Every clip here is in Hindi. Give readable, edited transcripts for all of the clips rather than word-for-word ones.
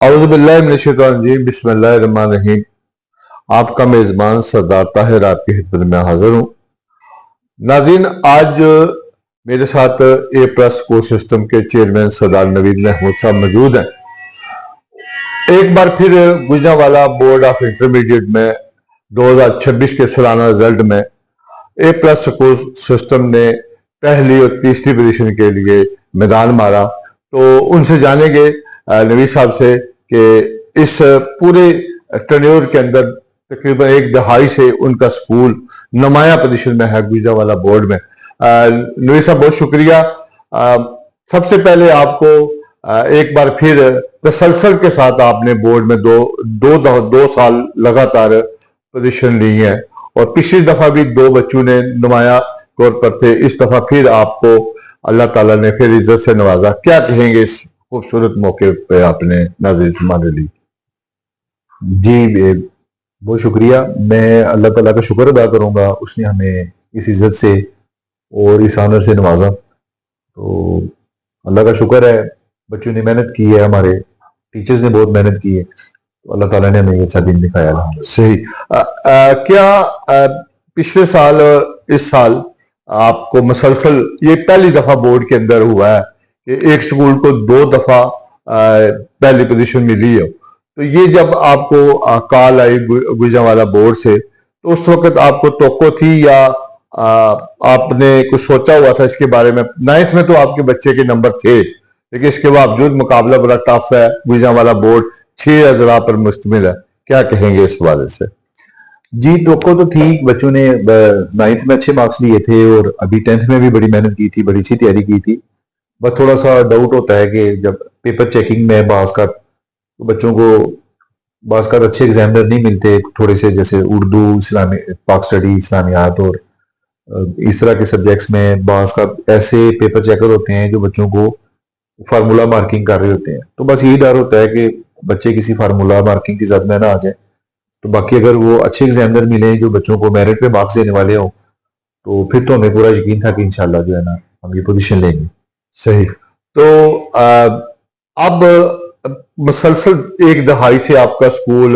औज़ुबिल्लाहि बिस्मिल्लाहिर्रहमानिर्रहीम। आपका मेज़बान सरदार ताहिर आपकी खिदमत में हाजिर हूँ। नाज़रीन, आज मेरे साथ ए प्लस कोर्स सिस्टम के चेयरमैन सरदार नवीद महमूद साहब मौजूद हैं। एक बार फिर गुजरांवाला बोर्ड ऑफ इंटरमीडिएट में 2026 के सालाना रिजल्ट में ए प्लस कोर्स सिस्टम ने पहली और तीसरी पोजीशन के लिए मैदान मारा। तो उनसे जानेंगे नवीद साहब से कि इस पूरे टर्न्योर के अंदर तकरीबन एक दहाई से उनका स्कूल नुमाया पोजीशन में है गुजरांवाला बोर्ड में। नवीद साहब, बहुत शुक्रिया। सबसे पहले आपको एक बार फिर तसलसल के साथ आपने बोर्ड में दो साल लगातार पोजीशन ली है और पिछली दफा भी दो बच्चों ने नुमाया तौर पर थे। इस दफा फिर आपको अल्लाह ताला ने फिर इज्जत से नवाजा। क्या कहेंगे इस खूबसूरत मौके पे आपने नाज़रीन हमारे लिए? जी, बहुत शुक्रिया। मैं अल्लाह ताला का शुक्र अदा करूंगा, उसने हमें इस इज़्ज़त से और इस ऑनर से नवाजा। तो अल्लाह का शुक्र है, बच्चों ने मेहनत की है, हमारे टीचर्स ने बहुत मेहनत की है, तो अल्लाह ताला ने हमें ये अच्छा दिन दिखाया। सही। क्या पिछले साल और इस साल आपको मुसलसल ये पहली दफा बोर्ड के अंदर हुआ है कि एक स्कूल को दो दफा पहली पोजीशन मिली है? तो ये जब आपको कॉल आई गुजरांवाला बोर्ड से, तो उस वक्त आपको तोक्को थी या आपने कुछ सोचा हुआ था इसके बारे में? 9th में तो आपके बच्चे के नंबर थे, लेकिन इसके बावजूद मुकाबला बड़ा टफ है। गुजरांवाला बोर्ड 6 अजरा पर मुश्तमिल है। क्या कहेंगे इस बारे से? जी, तो थी, बच्चों ने 9th में अच्छे मार्क्स लिए थे और अभी 10th में भी बड़ी मेहनत की थी, बड़ी अच्छी तैयारी की थी। बस थोड़ा सा डाउट होता है कि जब पेपर चेकिंग में बाज़ का तो बच्चों को बाज़ का अच्छे एग्जामिनर नहीं मिलते, थोड़े से, जैसे उर्दू, इस्लामी, पाक स्टडी, इस्लामियात और इस तरह के सब्जेक्ट्स में बाज़ का ऐसे पेपर चेकर होते हैं जो बच्चों को फार्मूला मार्किंग कर रहे होते हैं। तो बस यही डर होता है कि बच्चे किसी फार्मूला मार्किंग की जद में ना आ जाए। तो बाकी अगर वो अच्छे एग्जामिनर मिले जो बच्चों को मेरिट पे मार्क्स देने वाले हो, तो फिर तो हमें पूरा यकीन था कि इंशाल्लाह जो है ना, हम ये पोजीशन लेंगे। सही। तो अब मुसलसल एक दहाई से आपका स्कूल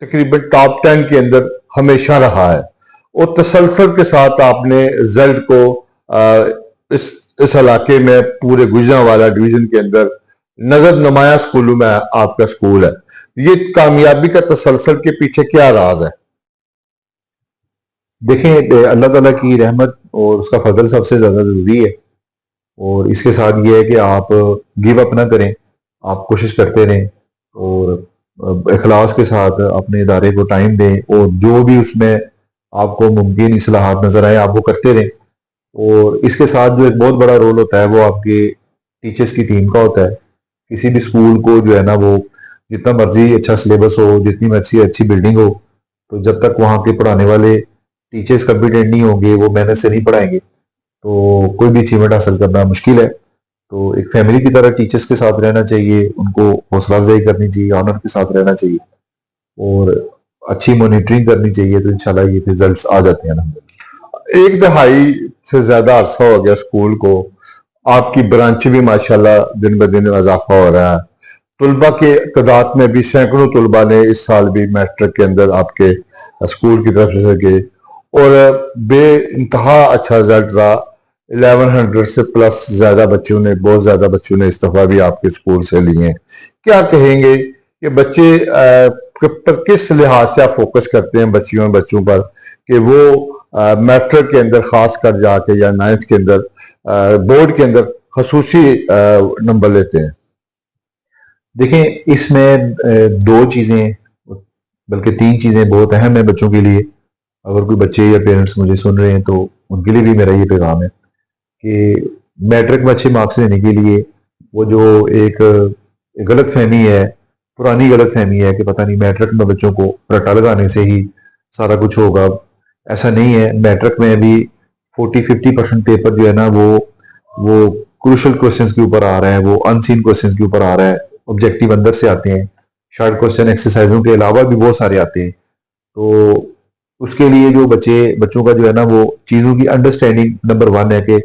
तकरीबन टॉप 10 के अंदर हमेशा रहा है और तसलसल के साथ आपने रिजल्ट को इस इलाके में पूरे गुजरांवाला डिवीजन के अंदर नजर नुमाया स्कूलों में आपका स्कूल है। ये कामयाबी का तसलसल के पीछे क्या राज है? देखें, अल्लाह ताला की रहमत और उसका फजल सबसे ज़्यादा ज़रूरी है। और इसके साथ ये है कि आप गिव अप ना करें, आप कोशिश करते रहें और इखलास के साथ अपने इदारे को टाइम दें और जो भी उसमें आपको मुमकिन इस्लाहात नज़र आए, आप वो करते रहें। और इसके साथ जो एक बहुत बड़ा रोल होता है वो आपके टीचर्स की टीम का होता है। किसी भी स्कूल को जो है ना, वो जितना मर्जी अच्छा सिलेबस हो, जितनी मर्जी अच्छी बिल्डिंग हो, तो जब तक वहाँ के पढ़ाने वाले टीचर्स कॉम्पिटेंट नहीं होंगे, वो मेहनत से नहीं पढ़ाएंगे, तो कोई भी अचीवमेंट हासिल करना मुश्किल है। तो एक फैमिली की तरह टीचर्स के साथ रहना चाहिए, उनको हौसला अफजाई करनी चाहिए, ऑनर के साथ रहना चाहिए और अच्छी मॉनिटरिंग करनी चाहिए, तो इंशाल्लाह ये रिजल्ट्स आ जाते हैं। एक दहाई से ज्यादा अरसा हो गया स्कूल को, आपकी ब्रांच भी माशाल्लाह दिन ब दिन इजाफा हो रहा है। तुलबा के तादाद में भी सैकड़ों तुलबा ने इस साल भी मैट्रिक के अंदर आपके स्कूल की तरफ से गए और बे इंतहा अच्छा रिजल्ट रहा। 1100 से प्लस ज्यादा बच्चों ने, बहुत ज्यादा बच्चों ने इस दफा भी आपके स्कूल से लिए हैं। क्या कहेंगे कि बच्चे पर किस लिहाज से आप फोकस करते हैं बच्चों पर कि वो मैट्रिक के अंदर खास कर जाके या 9th के अंदर बोर्ड के अंदर खसूसी नंबर लेते हैं? देखें, इसमें दो चीज़ें, बल्कि तीन चीज़ें बहुत अहम है बच्चों के लिए। अगर कोई बच्चे या पेरेंट्स मुझे सुन रहे हैं तो उनके लिए भी मेरा ये पैगाम है कि मैट्रिक में अच्छे मार्क्स लेने के लिए वो जो एक गलत फहमी है, पुरानी गलत फहमी है कि पता नहीं मैट्रिक में बच्चों को रट्टा लगाने से ही सारा कुछ होगा, ऐसा नहीं है। मैट्रिक में भी 40-50% पेपर जो है ना, वो क्रूशल क्वेश्चंस के ऊपर आ रहा है, वो अनसीन क्वेश्चंस के ऊपर आ रहा है, ऑब्जेक्टिव अंदर से आते हैं, शॉर्ट क्वेश्चन एक्सरसाइजों के अलावा भी बहुत सारे आते हैं। तो उसके लिए जो बच्चों का जो है ना, वो चीज़ों की अंडरस्टैंडिंग नंबर 1 है कि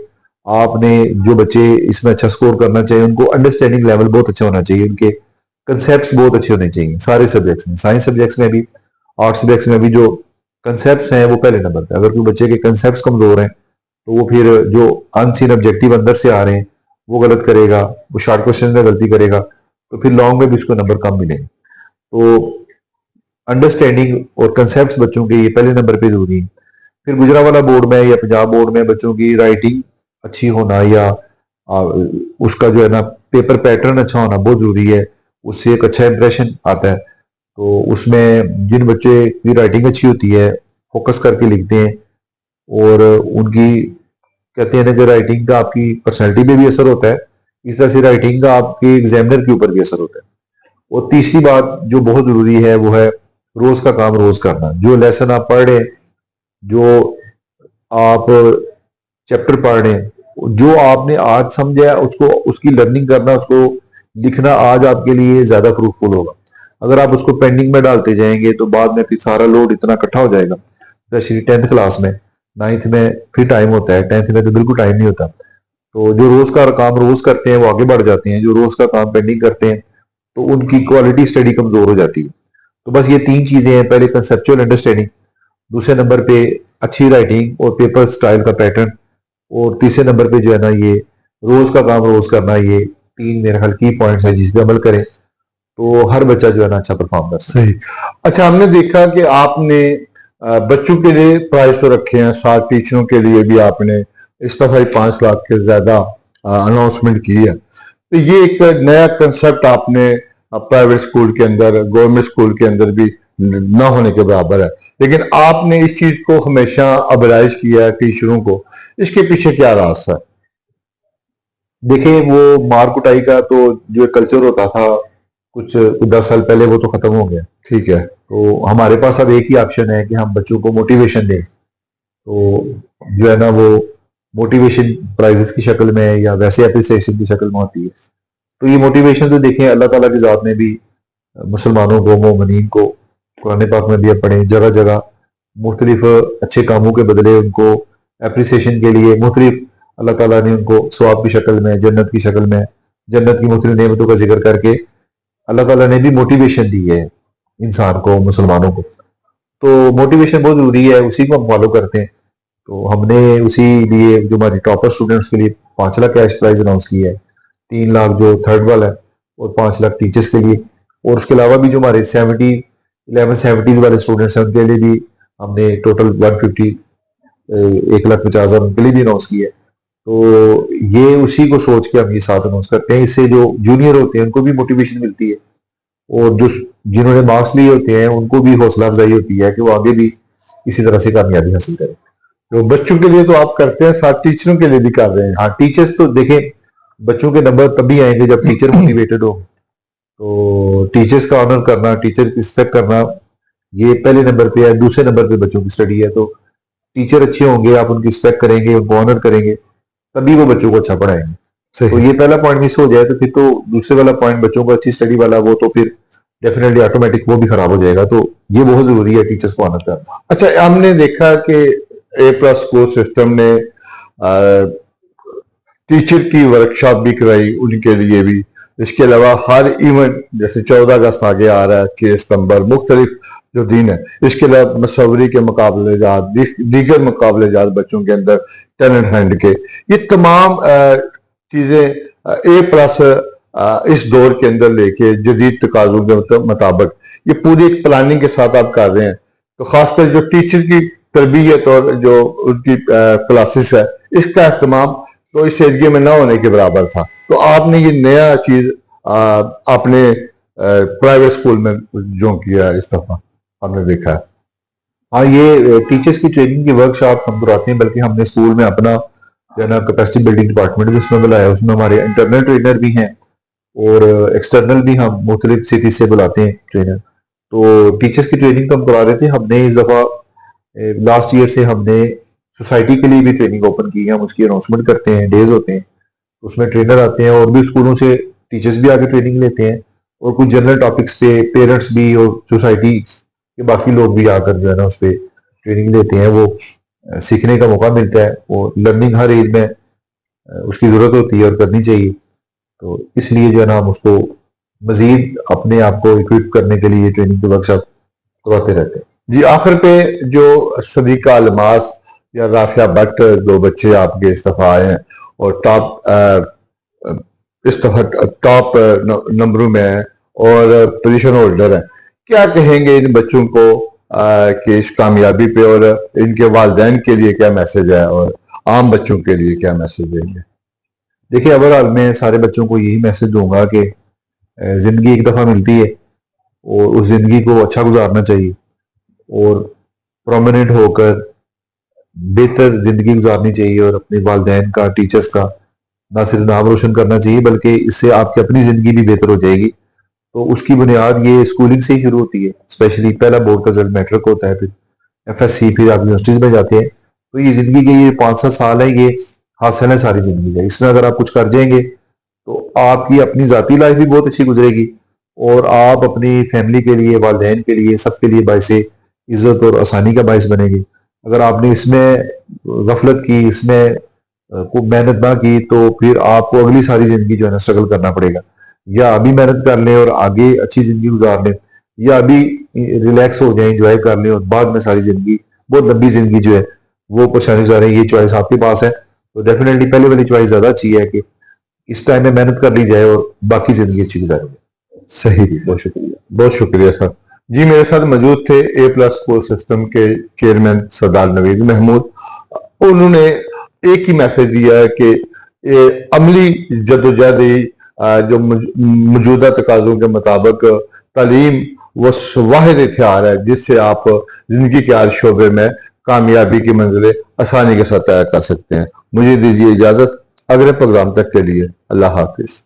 आपने जो बच्चे इसमें अच्छा स्कोर करना चाहिए, उनको अंडरस्टैंडिंग लेवल बहुत अच्छा होना चाहिए, उनके कंसेप्ट बहुत अच्छे होने चाहिए सारे सब्जेक्ट्स में, साइंस सब्जेक्ट्स में भी, आर्ट सब्जेक्ट्स में भी। जो कंसेप्ट हैं वो पहले नंबर पे। अगर कोई बच्चे के कंसेप्ट कमजोर हैं तो वो फिर जो अनसीन ऑब्जेक्टिव अंदर से आ रहे हैं वो गलत करेगा, वो शॉर्ट क्वेश्चन में गलती करेगा, तो फिर लॉन्ग में भी उसको नंबर कम मिलेंगे। तो अंडरस्टैंडिंग और कंसेप्ट बच्चों के ये पहले नंबर पे जरूरी है। फिर गुजरावाला बोर्ड में या पंजाब बोर्ड में बच्चों की राइटिंग अच्छी होना या आ, उसका जो है ना पेपर पैटर्न अच्छा होना बहुत जरूरी है। उससे एक अच्छा इंप्रेशन आता है। तो उसमें जिन बच्चे की राइटिंग अच्छी होती है, फोकस करके लिखते हैं, और उनकी कहते हैं ना कि राइटिंग का आपकी पर्सनैलिटी पे भी असर होता है, इस तरह से राइटिंग का आपके एग्जामिनर के ऊपर भी असर होता है। और तीसरी बात जो बहुत जरूरी है वो है रोज का काम रोज करना। जो लेसन आप पढ़ रहे हैं, जो आप चैप्टर पढ़ रहे हैं, जो आपने आज समझा उसको, उसकी लर्निंग करना, उसको लिखना आज आपके लिए ज्यादा फ्रूटफुल होगा। अगर आप उसको पेंडिंग में डालते जाएंगे तो बाद में फिर सारा लोड इतना इकट्ठा हो जाएगा। स्पेशली 10th क्लास में, 9th में फिर टाइम होता है, 10th में तो बिल्कुल टाइम नहीं होता। तो जो रोज का काम रोज करते हैं वो आगे बढ़ जाते हैं, जो रोज का काम पेंडिंग करते हैं तो उनकी क्वालिटी स्टडी कमजोर हो जाती है। तो बस ये तीन चीजें हैं, पहले कंसेप्चुअल अंडरस्टैंडिंग, दूसरे नंबर पे अच्छी राइटिंग और पेपर स्टाइल का पैटर्न, और तीसरे नंबर पे जो है ना ये रोज का काम रोज करना। ये तीन मेरे ख्याल की पॉइंट्स है, जिस पे अमल करें तो हर बच्चा जो है ना अच्छा परफॉर्म कर सकता है। सही। अच्छा, हमने देखा कि आपने बच्चों के लिए प्राइज तो रखे हैं, साथ टीचरों के लिए भी आपने इस दफा ही 5 लाख के ज्यादा अनाउंसमेंट की है। तो ये एक नया कंसेप्ट आपने प्राइवेट स्कूल के अंदर, गवर्नमेंट स्कूल के अंदर भी ना होने के बराबर है। लेकिन आपने इस चीज को हमेशा अबराइज किया है टीचरों को, इसके पीछे क्या राज है? देखिए, वो मार कुटाई का तो जो कल्चर होता था कुछ 10 साल पहले, वो तो खत्म हो गया। ठीक है। तो हमारे पास अब एक ही ऑप्शन है कि हम बच्चों को मोटिवेशन दें। तो जो है ना वो मोटिवेशन प्राइजेस की शक्ल में या वैसे अप्रिसिएशन की शक्ल में होती है। तो ये मोटिवेशन तो देखें अल्लाह ताला की ज़ात ने भी मुसलमानों को, मोमिनीन को कुरान पाक में भी अब पढ़े, जगह जगह मुख्तलिफ अच्छे कामों के बदले उनको अप्रिसिएशन के लिए मुख्तलिफ अल्लाह ताला ने उनको सवाब की शक्ल में, जन्नत की शक्ल में, जन्नत की मुख्तलिफ नेमतों का जिक्र करके अल्लाह ताला ने भी मोटिवेशन दी है इंसान को, मुसलमानों को। तो मोटिवेशन बहुत जरूरी है, उसी को हम फॉलो करते हैं। तो हमने उसी लिए जो हमारी टॉपर स्टूडेंट्स के लिए 5 लाख कैश प्राइज अनाउंस किया है, 3 लाख जो थर्ड वाला है, और 5 लाख टीचर्स के लिए। और उसके अलावा भी जो हमारे 1170s वाले स्टूडेंट्स हैं उनके लिए भी हमने टोटल 1,50,000 उनके लिए भी अनाउंस किया है। तो ये उसी को सोच के हम ये साथ अनाउंस करते हैं। इससे जो जूनियर होते हैं उनको भी मोटिवेशन मिलती है, और जो जिन्होंने मार्क्स लिए होते हैं उनको भी हौसला अफजाई होती है कि वो आगे भी इसी तरह से कामयाबी हासिल करें। तो बच्चों के लिए तो आप करते हैं, साथ टीचरों के लिए भी कर रहे हैं। हाँ, टीचर्स तो देखें, बच्चों के नंबर तभी आएंगे जब टीचर मोटिवेटेड हो। तो टीचर्स का ऑनर करना, टीचर की रिस्पेक्ट करना, ये पहले नंबर पे है। दूसरे नंबर पे बच्चों की स्टडी है। तो टीचर अच्छे होंगे, आप उनकी रिस्पेक्ट करेंगे, उनको ऑनर करेंगे, तभी वो बच्चों को अच्छा पढ़ाएंगे। तो सही। ये पहला पॉइंट मिस हो जाए तो फिर तो दूसरे वाला पॉइंट, बच्चों को अच्छी स्टडी वाला, वो तो फिर डेफिनेटली ऑटोमेटिक वो भी खराब हो जाएगा। तो ये बहुत जरूरी है टीचर्स को ऑनर करना। अच्छा, हमने देखा कि A+ स्कूल सिस्टम ने टीचर की वर्कशॉप भी कराई उनके लिए भी। इसके अलावा हर इवेंट, जैसे 14 अगस्त आगे आ रहा है, 6 सितंबर, मुख्तलिफ जो दिन है, इसके अलावा मसवरी के मुकाबले जात, दीगर मुकाबले जात बच्चों के अंदर, टैलेंट हंट के, ये तमाम चीजें A+ इस दौर के अंदर लेके जदीद तकाजों के मुताबिक ये पूरी एक प्लानिंग के साथ आप कर रहे हैं। तो खासकर जो टीचर की तरबियत और जो उनकी क्लासेस है, इसका अहतमाम तो इस एरिया में ना होने के बराबर था। तो आपने ये नया चीज अपने प्राइवेट स्कूल में जो किया इस दफा हमने देखा है। हाँ, ये टीचर्स की ट्रेनिंग की वर्कशॉप हम कराते हैं, बल्कि हमने स्कूल में अपना जो है ना कैपेसिटी बिल्डिंग डिपार्टमेंट भी उसमें बुलाया। उसमें हमारे इंटरनल ट्रेनर भी हैं और एक्सटर्नल भी हम मुख्तलिफ सिटी से बुलाते हैं ट्रेनर। तो टीचर्स की ट्रेनिंग तो हम करा रहे थे। हमने इस दफ़ा लास्ट ईयर से हमने सोसाइटी के लिए भी ट्रेनिंग ओपन की है। हम उसकी अनाउंसमेंट करते हैं, डेज होते हैं, उसमें ट्रेनर आते हैं और भी स्कूलों से टीचर्स भी आके ट्रेनिंग लेते हैं। और कुछ जनरल टॉपिक्स पे पेरेंट्स भी और सोसाइटी के बाकी लोग भी आकर जो है ना उस पर ट्रेनिंग लेते हैं। वो सीखने का मौका मिलता है, और लर्निंग हर एज में उसकी ज़रूरत होती है और करनी चाहिए। तो इसलिए जो है ना हम उसको मजीद अपने आप को इक्विप करने के लिए ट्रेनिंग के वर्कशॉप करवाते रहते हैं। जी, आखिर पे जो सदीका अलमास या राफिया भट्ट, दो बच्चे आपके इस दफा आए हैं और इस दफा टॉप नंबरों में हैं और पोजीशन होल्डर हैं, क्या कहेंगे इन बच्चों को कि इस कामयाबी पे, और इनके वालिदैन के लिए क्या मैसेज है और आम बच्चों के लिए क्या मैसेज देंगे? देखिए, ओवरऑल मैं सारे बच्चों को यही मैसेज दूंगा कि जिंदगी एक दफा मिलती है और उस जिंदगी को अच्छा गुजारना चाहिए और प्रोमिनेंट होकर बेहतर जिंदगी गुजारनी चाहिए और अपने वालिदैन का, टीचर्स का ना सिर्फ नाम रोशन करना चाहिए बल्कि इससे आपकी अपनी जिंदगी भी बेहतर हो जाएगी। तो उसकी बुनियाद ये स्कूलिंग से ही शुरू होती है। स्पेशली पहला बोर्ड का रिजल्ट मैट्रिक होता है, फिर एफएससी, फिर आप यूनिवर्सिटीज में जाते हैं। तो ये जिंदगी के ये 5-7 साल है, ये हासिल है सारी जिंदगी का। इसमें अगर आप कुछ कर जाएंगे तो आपकी अपनी जाती लाइफ भी बहुत अच्छी गुजरेगी और आप अपनी फैमिली के लिए, वालिदैन के लिए, सबके लिए बायस इज्जत और आसानी का बायस बनेगी। अगर आपने इसमें गफलत की, इसमें को मेहनत ना की, तो फिर आपको अगली सारी जिंदगी जो है ना स्ट्रगल करना पड़ेगा। या अभी मेहनत कर लें और आगे अच्छी जिंदगी गुजार लें, या अभी रिलैक्स हो जाए, इंजॉय कर लें और बाद में सारी जिंदगी, बहुत लंबी जिंदगी जो है वो परेशानी गुजारें। ये चॉइस आपके पास है। तो डेफिनेटली पहले वाली चॉइस ज्यादा अच्छी है कि इस टाइम में मेहनत कर ली जाए और बाकी जिंदगी अच्छी गुजारेंगे। सही, बहुत शुक्रिया, बहुत शुक्रिया सर। जी, मेरे साथ मौजूद थे A+ स्कूल सिस्टम के चेयरमैन सरदार नवीद महमूद। उन्होंने एक ही मैसेज दिया है कि ये अमली जदोजहद जो मौजूदा तकाजों के मुताबिक तालीम वो वाहिद हथियार है जिससे आप जिंदगी के हर शोबे में कामयाबी की मंजिलें आसानी के साथ तय कर सकते हैं। मुझे दीजिए इजाजत, अगले प्रोग्राम तक के लिए अल्लाह हाफिज।